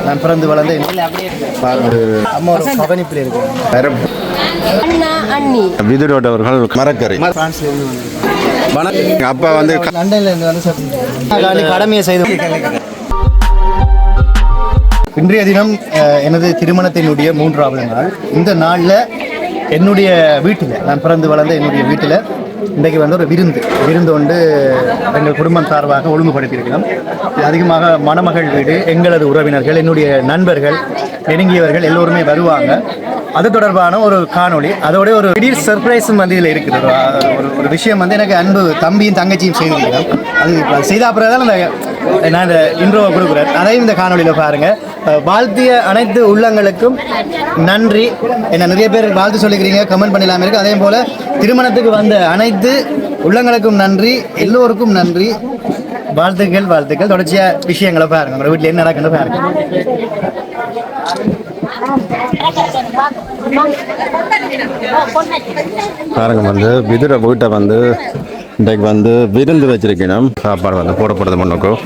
நான் பிறந்து வளர்ந்து அம்மா ஒரு கவனிப்பில் இருக்கேன். விதுரோட் அவர்கள் மரக்கரை அப்பா வந்து லண்டன்ல இருந்து வந்து கடமையை செய்து. இன்றைய தினம் எனது திருமணத்தினுடைய 3வது நாள். இந்த நாளில் என்னுடைய வீட்டில் நான் பிறந்து வளர்ந்த என்னுடைய வீட்டில் இன்றைக்கு வந்து ஒரு விருந்து கொண்டு எங்கள் குடும்பம் சார்பாக ஒழுங்குபடுத்தியிருக்கிறோம். அதிகமாக மணமகள் வீடு, எங்களது உறவினர்கள், என்னுடைய நண்பர்கள், நெருங்கியவர்கள் எல்லோருமே வருவாங்க. அது தொடர்பான ஒரு காணொளி, அதோட ஒரு திடீர் சர்ப்ரைஸும் வந்து இதில் இருக்குது. ஒரு விஷயம் வந்து எனக்கு அன்பு தம்பியும் தங்கச்சியும் செய்திருக்கிறோம். அது செய்த அப்புறம் தான் நான் இந்த இன்ட்ரோவை கொடுக்குறேன். அதையும் இந்த காணொலியில் பாருங்கள். வாழ்த்திய அனைத்து உள்ளங்களுக்கும் நன்றி. என்ன நிறைய பேர் வாழ்த்து சொல்லிக்கிறீங்க, கமெண்ட் பண்ணலாமல் இருக்குது. அதே போல் திருமணத்துக்கு வந்த அனைத்து உள்ளங்களுக்கும் நன்றி, எல்லோருக்கும் நன்றி. வாழ்த்துக்கள். தொடர்ச்சியாக விஷயங்களை பாருங்கள். உங்கள் வீட்டில் என்ன நடக்குன்னு பாருங்கள். பாருங்க வந்து விதுர வீட்டை வந்து இன்றைக்கு வந்து விருந்து வச்சிருக்கணும். சாப்பாடு வந்து போடப்படுறது முன்னுக்கும்.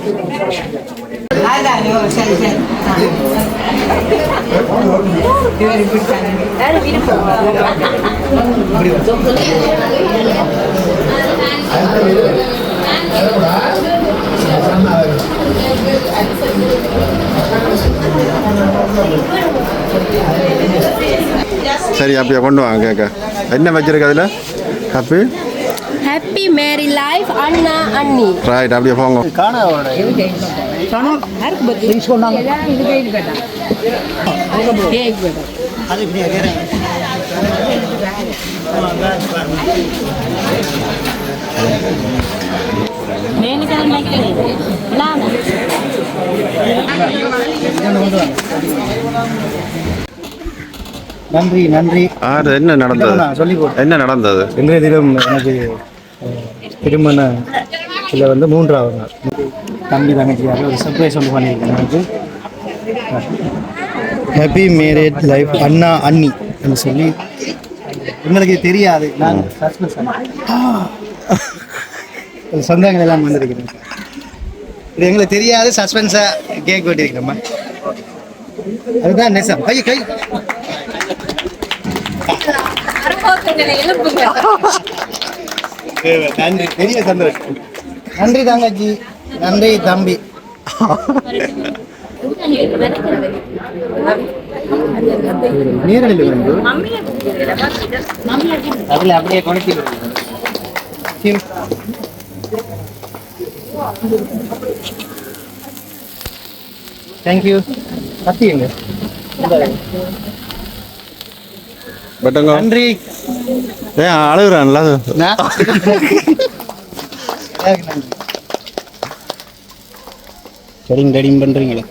சரி, அப்படியே கொண்டு வாங்க. கேட்க என்ன வச்சிருக்கு அதில்? ஹாப்பி மேரி லைஃப் அண்ணா அண்ணி. ரைட், அப்படியே போங்க. நன்றி. என்ன நடந்தது? இன்றைய தினம் எனக்கு திருமண இதில் வந்து 3வது நாள். தம்பி தங்கச்சியாக ஒரு சர்ப்ரைஸ் ஒன்று பண்ணியிருக்கேன். எனக்கு ஹாப்பி மேரேஜ் லைஃப் அண்ணா அண்ணி என்று சொல்லி உங்களுக்கு தெரியாது. நான் சொந்தங்கள் எல்லாம் வந்திருக்கிறேன். இது எங்களுக்கு தெரியாது. சஸ்பென்ஸாக கேக் வெட்டியிருக்கிறோம்மா. அதுதான் நெசம். கை நன்றி, பெரிய சந்தோஷம். நன்றி தங்கச்சி, நன்றி தம்பி. நேரடியில் வந்து அதில் அப்படியே கொண்டு தேங்க்யூ. கத்தியுங்க. நன்றி. அழுகுறான்ல சரிங்க, ரெடியும் பண்ணுறீங்களா?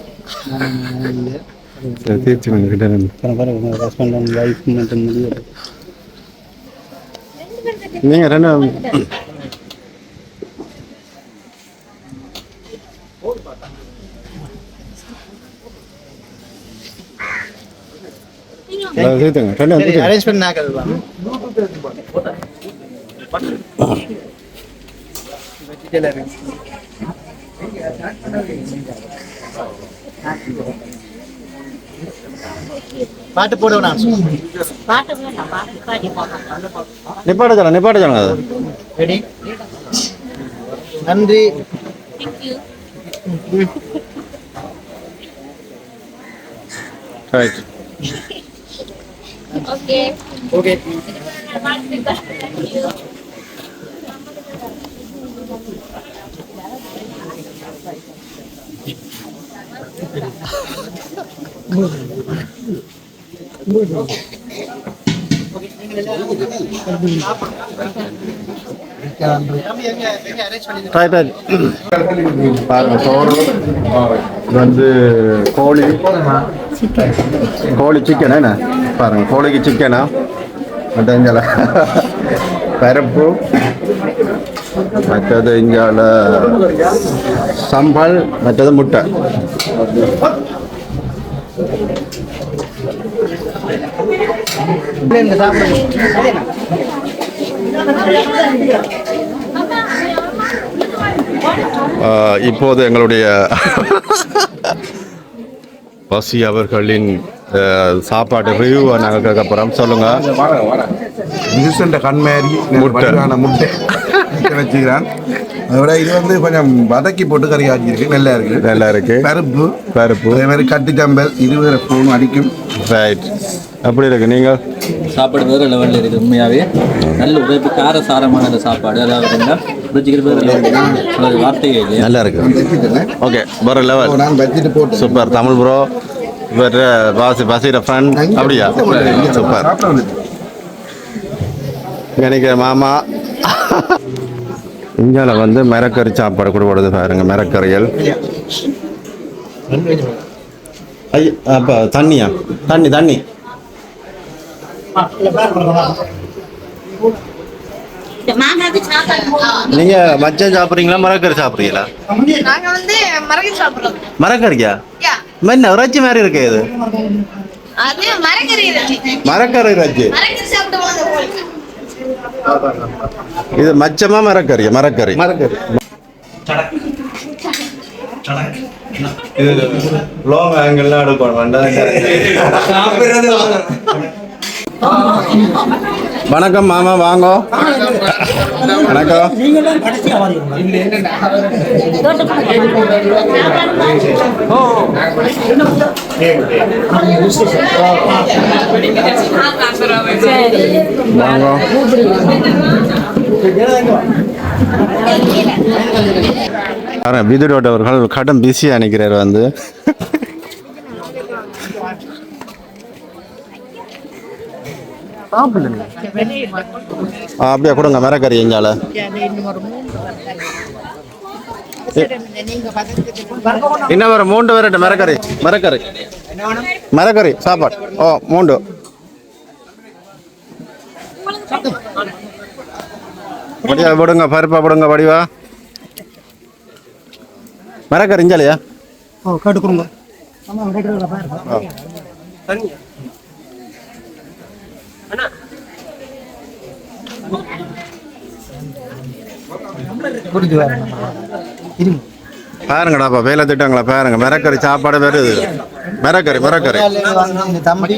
நீங்கள் ரெண்டு அரேஞ்ச் பண்ணாங்க. பாட்டு போடுவேன். நிப்பாட்ட ரெடி. நன்றி. ரைட். ஓகே. பாருங்க, சோறு வந்து கோழி சிக்கன். என்ன பாருங்க, கோழிக்கு சிக்கனா, மற்ற பருப்பு, மற்றது இங்கால சம்பல், மற்றது முட்டை. இப்போது எங்களுடைய பசி அவர்களின் சாப்பாடு ரிவ்யூ நாங்கள் கேட்க போகிறோம். சொல்லுங்க. நியூசிலாண்ட கண்மேரி முட்டை. முட்டை வச்சுக்கிறான். அதோட இது வந்து கொஞ்சம் வதக்கி போட்டு கறி ஆக்கியிருக்கு. நல்லா இருக்கு. நல்லா இருக்கு. பருப்பு அதே மாதிரி கட்டு சம்பல் 20 ஸ்பூன் அடிக்கும். ரைட். அப்படி இருக்கு. நீங்கள் சாப்பாடு வேறு லெவலில் இருக்குது. உண்மையாகவே நல்ல உழைப்பு கார சாரமான அந்த சாப்பாடு. அதாவது ருச்சிக்கிற வேறு லெவலில் வார்த்தையே இல்லை. நல்லா இருக்கு. ஓகே, வேற லெவல். நான் வச்சுட்டு போட்டு சூப்பர். தமிழ் ப்ரோ வேறு பசிற ஃப்ரெண்ட். அப்படியா? சூப்பர். எனக்கு மாமா இந்தியாவில் வந்து மிரக்கறி சாப்பாடு கொடுப்படுது பாருங்க. மிரக்கறிகள். ஐயா, அப்போ தண்ணியா? தண்ணி நீங்க மச்சம் சாப்பிட்றீங்களா மரக்கறி சாப்பிட்றீங்களா? நாங்க வந்து மரக்கறி சாப்பிடுறோம். மரக்கறியா? என்ன இறைச்சி மாதிரி இருக்கு இது? அது மரக்கறி இறைச்சி. மரக்கறி இறைச்சி. மரக்கறி சாப்பிடுவோம். இது மச்சமா மரக்கறியா? மரக்கறி. இது லாங் ஆங்கிள்லாம் எடுக்கணும் வேண்டாம். வணக்கம் மாமா, வாங்க. வணக்கம். விதுரோட அவர்கள் கடும் பிஸியா நினைக்கிறார் வந்து. அப்படியே கொடுங்க மரக்கறி. எங்கால இன்னும் ஒரு 3 வரட்டு மரக்கறி சாப்பாடு. ஓ 3 படியா போடுங்க. பருப்பா போடுங்க. படிவா மரக்கறி இஞ்சாலையா? கேட்டுக்கிறோங்க. பாருங்கடாப்பா வேலை திட்டங்களா பாருங்க. மிரக்கறி சாப்பாடு வருது. மிரக்கறி தம்பி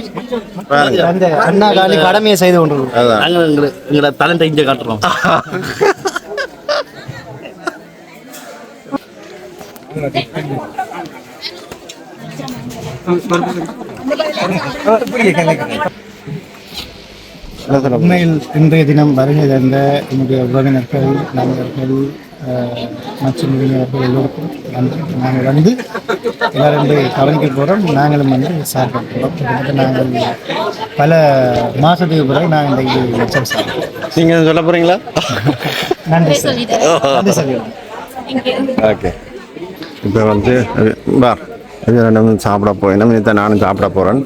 பாருங்க. அண்ணா காலி கடமையை செய்து கொண்டு எங்களை தலண்டை இங்கே காட்டுறோம். உண்மையில் இன்றைய தினம் வருகை தந்த என்னுடைய உறவினர்கள், நண்பர்கள் மற்றும் உறவினர்கள் எல்லோருக்கும் நன்றி. நாங்கள் வந்து எல்லாரும் கவனிக்க போகிறோம். நாங்களும் வந்து சாப்பிட போகிறோம். நாங்கள் பல மாதத்துக்கு பிறகு நாங்கள் இன்றைக்கு லட்சம் சாப்பிடுவோம். நீங்கள் சொல்ல போகிறீங்களா? நன்றி சொல்லிடுறோம். ஓகே. இப்போ வந்து வா இது ரெண்டும் சாப்பிட போயிடும். இதை நானும் சாப்பிட போகிறேன்.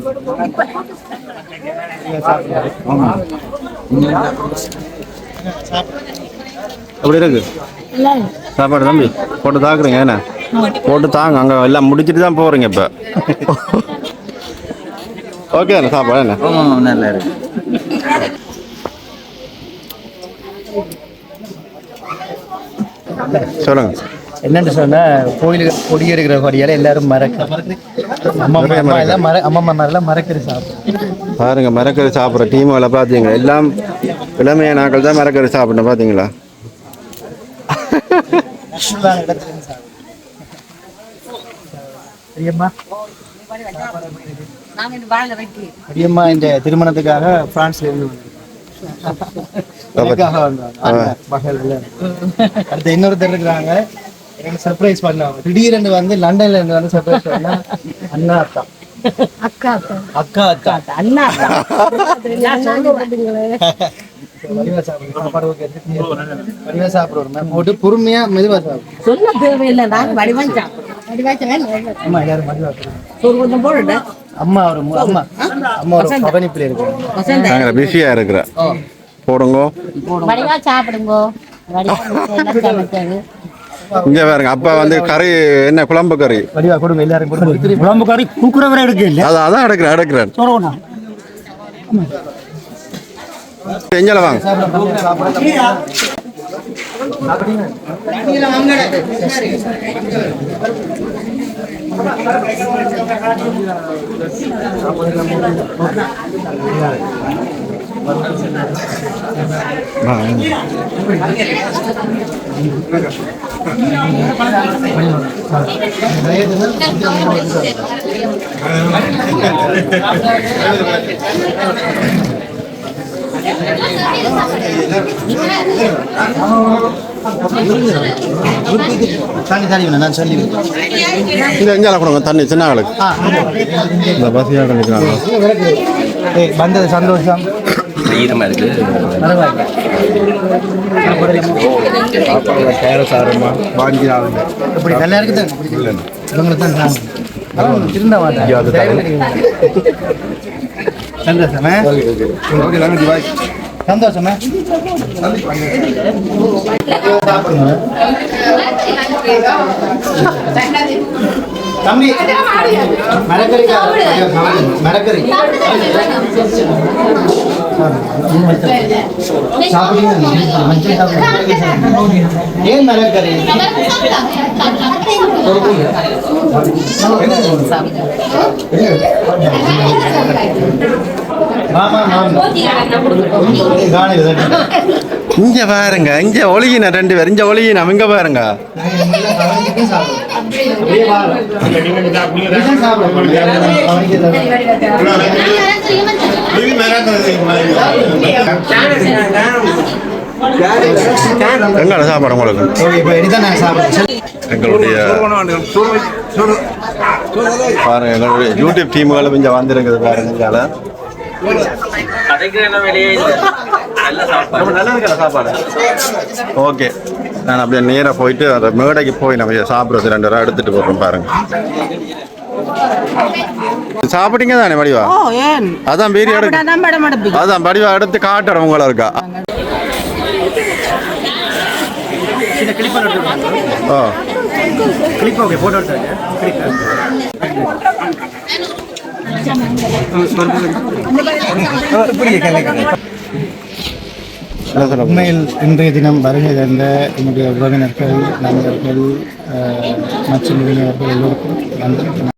அப்படி இருக்கு சாப்பாடு தம்பி. போட்டு தாக்குறீங்க. என்ன போட்டு தாங்க. அங்கே எல்லாம் முடிச்சுட்டு தான் போகிறீங்க இப்போ. ஓகே தானே சாப்பாடு? என்ன நல்லா இருக்கு. சொல்லுங்க. என்னென்னு சொன்னால் கோயிலுக்கு கொடியேறுகிற படியால் எல்லாரும் அம்மா மாதிரிலாம் மரக்கறி சாப்பிடும். பாருங்க மரக்கறி சாப்பிட்ற டீம்களை பார்த்தீங்க. எல்லாம் இளமையான நாட்கள் தான் மரக்கறி சாப்பிடணும். பார்த்தீங்களா? பெரியம்மா இந்த திருமணத்துக்காக பிரான்ஸ்ல இருந்து அடுத்து இன்னொருத்தர் இருக்கிறாங்க. எனக்கு சர்ப்ரைஸ் பண்ணுவாங்க. திடீரென்று வந்து லண்டன்ல இருந்து வந்து சர்ப்ரைஸ் பண்ணா அண்ணா அக்கா அண்ணா சாப்பிடுவோம். போட்டு பொறுமையா மெதுவா சாப்பிடுவோம். சொல்ல தேவையில்லை. நாங்கள் வடிவம் அம்மா எல்லாரும் மெதுவா அம்மா ஒரு கவனிப்பில் இருக்கு. பிஸியா இருக்கிற போடுங்க. வடிவா சாப்பிடுங்க. இங்க பாருங்க. அப்பா வந்து கறி என்ன குழம்பு கறி. வடிவா கொடுங்க. எல்லாரும் குழம்பு கறி கூக்குறவரை எடுக்க இல்லை. அதான் எடுக்கிறேன். எஞ்சால வாங்க. தண்ணி தண்ணி நான் சொல்லி இந்த எஞ்சால கொடுங்க தண்ணி சின்ன ஆளுக்கு இந்த பசியாக கண்டிக்கிறாங்க வந்தது சந்தோஷம் இப்படி நல்லா இருக்குது இவங்களுக்கு தான் திருந்த மாட்டேன் சந்தோஷமே சந்தோஷமே தம்பி மரக்கறி மரக்கறி ஏன் மரக்கறி இங்க பாருங்க இங்க ஒழுகின 2 பேர் இங்க ஒழுகின இங்க பாருங்க எங்களோட சாப்பாடு உங்களுக்கு எங்களுடைய பாருங்க எங்களுடைய யூடியூப் டீமுகளும் இங்க வந்துருக்குது பாருங்க ஓகே நான் அப்படியே நேராக போயிட்டு அந்த மேடைக்கு போய் நம்ம சாப்பிட்றது 2 ரூபா எடுத்துட்டு போகிறோம் பாருங்க சாப்பிட்டீங்க தானே படிவா அதான் பெரிய எடுக்கு அதான் படிவா எடுத்து காட்டுறேன் உங்களை இருக்கா ஓ கிளிப் ஓகே போட்டோ எடுத்தாங்க உண்மையில் இன்றைய தினம் வருகை தந்த என்னுடைய உறவினர்கள் நண்பர்கள் மற்றும் இளைஞர்கள் எல்லோருக்கும் நன்றி.